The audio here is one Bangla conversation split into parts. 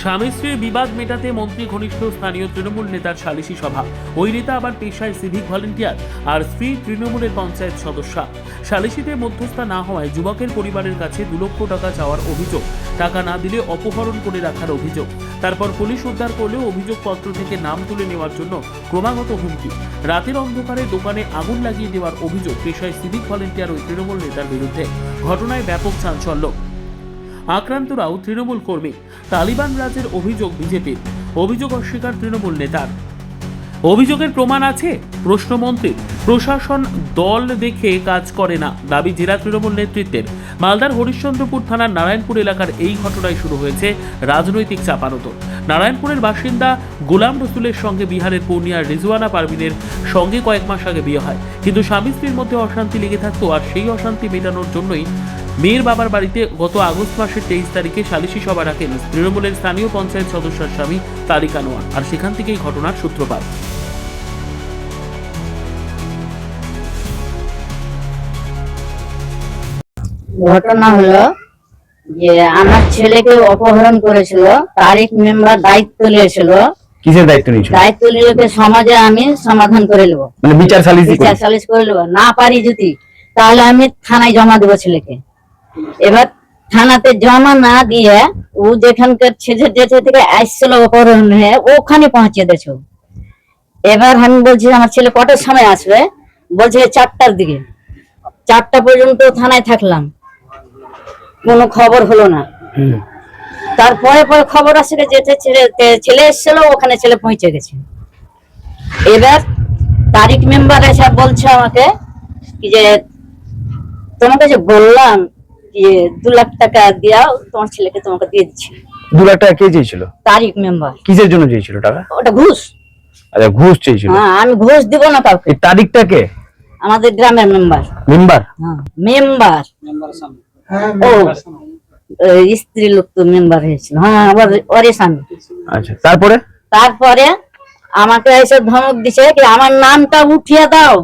স্বামী স্ত্রীর বিবাদ মেটাতে মন্ত্রী ঘনিষ্ঠ স্থানীয় তৃণমূল নেতার সালিশি সভা। ওই নেতা আবার পেশায় সিভিক ভলেন্টিয়ার আর স্ত্রী তৃণমূলের পঞ্চায়েত সদস্যা। সালিশিতে মধ্যস্থা না হওয়ায় যুবকের পরিবারের কাছে 2 লক্ষ টাকা চাওয়ার অভিযোগ, টাকা না দিলে অপহরণ করে রাখার অভিযোগ। তারপর পুলিশ উদ্ধার করলেও অভিযোগপত্র থেকে নাম তুলে নেওয়ার জন্য ক্রমাগত হুমকি। রাতের অন্ধকারে দোকানে আগুন লাগিয়ে দেওয়ার অভিযোগ পেশায় সিভিক ভলেন্টিয়ার ওই তৃণমূল নেতার বিরুদ্ধে। ঘটনায় ব্যাপক চাঞ্চল্য। আক্রান্তরাও তৃণমূল কর্মী। তালিবান রাজের অভিযোগ বিজেপির। অভিযোগ অস্বীকার তৃণমূল নেতার। অভিযোগের প্রমাণ আছে প্রশ্নমন্ত্রীর। প্রশাসন দল দেখে কাজ করে না, দাবি জেলা তৃণমূল নেতৃত্বের। মালদার হরিশ্চন্দ্রপুর থানার নারায়ণপুর এলাকার এই ঘটনায় শুরু হয়েছে রাজনৈতিক চাপানোতর। নারায়ণপুরের বাসিন্দা গোলাম রসুলের সঙ্গে বিহারের পূর্ণিয়ার রিজওয়ানা পারভিনের সঙ্গে কয়েক মাস আগে বিয়ে হয়, কিন্তু স্বামী স্ত্রীর মধ্যে অশান্তি লেগে থাকতো। আর সেই অশান্তি মেটানোর জন্যই মেয়ের বাবার বাড়িতে গত আগস্ট মাসের 23 তারিখে সালিশি সভা রাখেন তৃণমূলের স্থানীয় পঞ্চায়েত সদস্যের স্বামী তারিক আনোয়ার। আর সেখান থেকেই ঘটনার সূত্রপাত। ঘটনা হলো যে আমার ছেলেকে অপহরণ করেছিল, তারিক মেম্বার দায়িত্ব নিয়েছিল। কিসের দায়িত্ব নিয়েছিল? দায়িত্ব নিয়ে সমাজে আমি সমাধান করে নেবো, মানে বিচার সালিশ করে নেবো। না পারি যদি তাহলে আমি থানায় জমা দেবো ছেলেকে। এবার থানাতে জমা না দিয়ে ও যেখানকার ছেলে থেকে আসছিল অপহরণ হয়ে ওখানে পৌঁছে দিয়েছ। এবার আমি বলছি আমার ছেলে কটার সময় আসবে, বলছে 4টার দিকে। 4টা পর্যন্ত থানায় থাকলাম, কোনো খবর হলো না। তারপরে পরে খবর আসে যে ছেলে এসেছিল, ওখানে ছেলে পৌঁছে গেছে। এবার তারিক মেম্বার এসে বলছে আমাকে যে তোমাকে যে বললাম যে 2 লাখ টাকা দিয়াও, তোমার ছেলেকে তোমাকে দিয়ে দিচ্ছি। 2 লাখ টাকা কে চেয়েছিল? তারিক মেম্বার। কিসের জন্য চেয়েছিল টাকা? ওটা ঘুষ। আচ্ছা, ঘুষ চেয়েছিল। হ্যাঁ, আমি ঘুষ দিব না কাউকে। এই তারিখটা কে? আমাদের গ্রামের মেম্বার। হ্যাঁ, মেম্বার। ও স্ত্রী লোক তো মেম্বার হয়েছিল। হ্যাঁ, ওর স্বামী। আচ্ছা, তারপরে আমাকে এসে ধমক দিছে কি আমার নামটা উঠিয়ে দাও।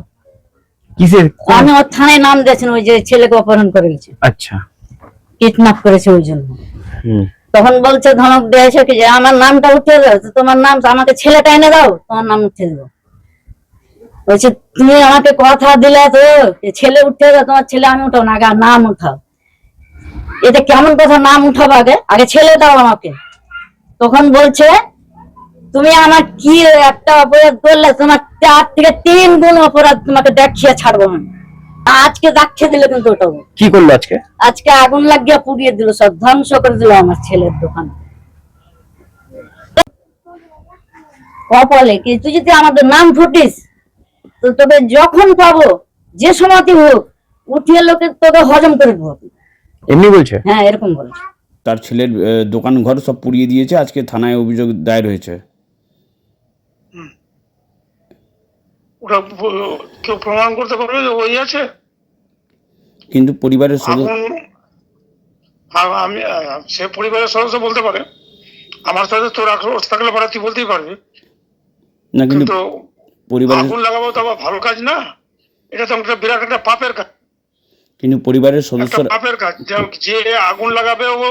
কিসের? আমি ওর থানায় নাম দিয়েছেন, ওই যে ছেলেকে অপহরণ করে গেছে। আচ্ছা, কিডন্যাপ করেছে ওই জন্য। তখন বলছে ধমক দিয়েছে কি যে আমার নামটা উঠিয়ে দাও, তোমার নাম আমাকে ছেলেটা এনে দাও, তোমার নাম উঠিয়ে দেবো। বলছে তুমি আমাকে কথা দিলে তো ছেলে উঠিয়ে দাও, তোমার ছেলে আমি উঠাও না, আগে নাম উঠাও। এটা কেমন কথা, নাম উঠাবো আগে ছেলে দাও আমাকে। তখন বলছে তুমি আমার কি একটা অপরাধ করলে, তোমার 4 থেকে 3 গুণ অপরাধ তোমাকে দেখিয়ে ছাড়বো আমি। আজকে দেখিয়ে দিলে কিন্তু ওটাও কি করলো? আজকে আগুন লাগিয়ে পুড়িয়ে দিল, সব ধ্বংস করে দিল আমার ছেলের দোকান। কপালে কি তুই যদি আমাদের নাম ফুটিস তো তোকে যখন পাবো যে সময়তে হোক উঠিয়ে লোকে তোকে হজম করে দেবো। এমনি বলছে? হ্যাঁ, এরকম বলছে। তার ছেলের দোকান ঘর সব পুড়িয়ে দিয়েছে, আজকে থানায় অভিযোগ দায়ের হয়েছে। ওটা কেউ প্রমাণ করতে পারবে যে ওই আছে? কিন্তু পরিবারের সদস্য, আমি সে পরিবারের সদস্য বলতে পারে, আমার সাথে তোর আক্রোশ থাকলে পারে তুই বলতেই পারবি না, কিন্তু কিন্তু পরিবারের আগুন লাগাবো তো আবার ভালো কাজ না, এটা তো একটা বিরাট একটা পাপের কাজ। কিন্তু পরিবারের সদস্য পাপের কাজ, যে আগুন লাগাবে ও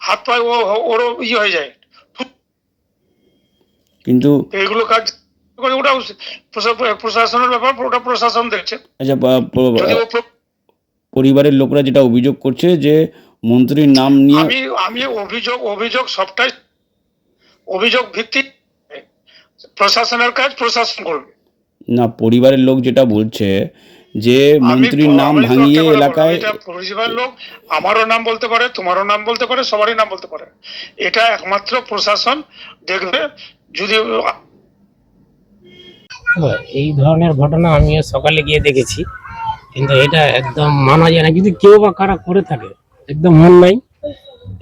হাত পায়ে ওরও হয়ে যায়। কিন্তু এইগুলো কাজ ওটা প্রশাসনের ব্যাপার, ওটা প্রশাসন দেখছে। আচ্ছা, পরিবারের লোকরা যেটা অভিযোগ করছে যে মন্ত্রীর নাম নিয়ে, আমি অভিযোগ সবটাই অভিযোগ ভিত্তিক, প্রশাসনের কাজ প্রশাসন করবে না, পরিবারের লোক যেটা বলছে যে মন্ত্রীর নাম ভাঙিয়ে এলাকায়, পরিবারের লোক আমারও নাম বলতে পারে, তোমারও নাম বলতে পারে, সবারই নাম বলতে পারে। এটা একমাত্র প্রশাসন দেখবে। যদি এই ধরনের ঘটনা আমি সকালে গিয়ে দেখেছি, কিন্তু এটা একদম মানা যায় না। যদি কেউ বা কারা করে থাকে, একদম মন নাই,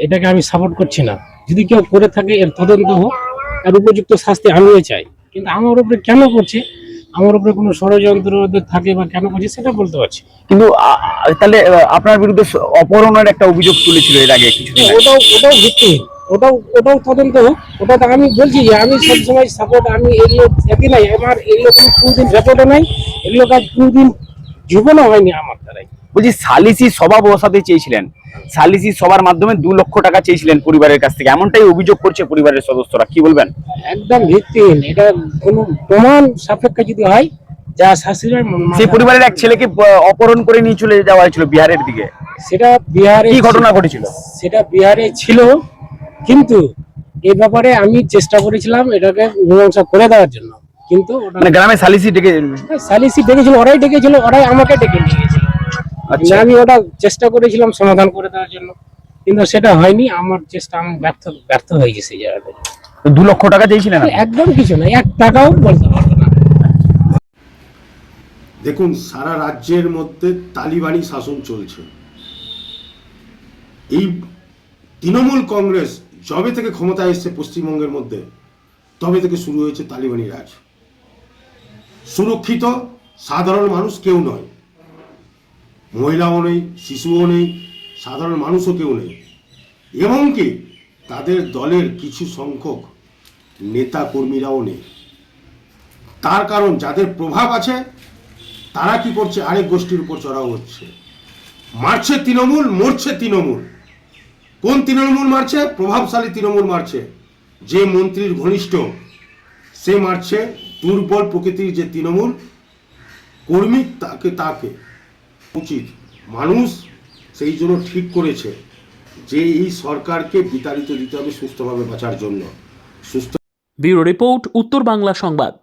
এটাকে আমি সাপোর্ট করছি না। যদি কেউ করে থাকে এর তদন্ত হোক, আর উপযুক্ত শাস্তি আমিও চাই। কিন্তু আমার উপরে কেন করছে, আমার উপরে কোনো ষড়যন্ত্র থাকে বা কেন করছে সেটা বলতে পারছি। কিন্তু তাহলে আপনার বিরুদ্ধে অপহরণের একটা অভিযোগ তুলেছিল এর আগে কিছুদিন আগে। ওটাও ভিত্তিহীন, ওটাও তদন্ত হোক। ওটা আমি বলছি যে আমি সবসময় সাপোর্ট, আমি এগুলো একই নাই, আমার এগুলো কোনো কোনোদিন রেপোর্টও নাই, এগুলো কাজ কোনোদিন জীবনও হয়নি আমার দ্বারাই। বলছি সালিসি সভা বসাতে চেয়েছিলেন, সালিসি সভার মাধ্যমে 2 লক্ষ টাকা চেয়েছিলেন পরিবারের কাছ থেকে, এমনটাই অভিযোগ করছে পরিবারের সদস্যরা, কি বলবেন? একদম ভিত্তিহীন। এটা কোনো প্রমাণ সাপেক্ষে যদি হয়, যা শাশুড়ির সেই পরিবারের এক ছেলেকে অপহরণ করে নিয়ে চলে যাওয়া হয়েছিল বিহারের দিকে, সেটা বিহারে কি ঘটনা ঘটেছিল? সেটা বিহারে ছিল, কিন্তু এই ব্যাপারে আমি চেষ্টা করেছিলাম এটাকে মীমাংসা করে দেওয়ার জন্য, কিন্তু ওটা মানে গ্রামে সালিসি ডেকে, সালিসি ডেকেছিল, ওরাই ডেকেছিল, ওরাই আমাকে ডেকে নিয়ে গেছিল। আচ্ছা। আমি ওটা চেষ্টা করেছিলাম সমাধান করে দেওয়ার জন্য, কিন্তু সেটা হয়নি। আমার চেষ্টা আমি ব্যর্থ হয়ে গেছি এই জায়গাতে। 2 লক্ষ টাকা চেয়েছিলেন আপনি? একদম কিছু না, 1 টাকাও বলতে পারবো না। দেখুন, সারা রাজ্যের মধ্যে তালিবানি শাসন চলছে। এই তৃণমূল কংগ্রেস যবে থেকে ক্ষমতায় এসছে পশ্চিমবঙ্গের মধ্যে, তবে থেকে শুরু হয়েছে তালিবানি রাজ। সুরক্ষিত সাধারণ মানুষ কেউ নয়, মহিলাও নেই, শিশুও নেই, সাধারণ মানুষও কেউ নেই। এমনকি তাদের দলের কিছু সংখ্যক নেতা কর্মীরাও নেই। তার কারণ যাদের প্রভাব আছে তারা কি করছে, আরেক গোষ্ঠীর উপর চড়াও হচ্ছে। মারছে তৃণমূল, মরছে তৃণমূল। কোন তৃণমূল মারছে? প্রভাবশালী তৃণমূল মারছে। যে মন্ত্রীর ঘনিষ্ঠ সে মারছে দুর্বল প্রকৃতির যে তৃণমূল কর্মী, তাকে উচিত। মানুষ সেই জন্য ঠিক করেছে যে এই সরকারকে বিতাড়িত দিতে হবে সুস্থভাবে বাঁচার জন্য। ব্যুরো রিপোর্ট, উত্তর বাংলা সংবাদ।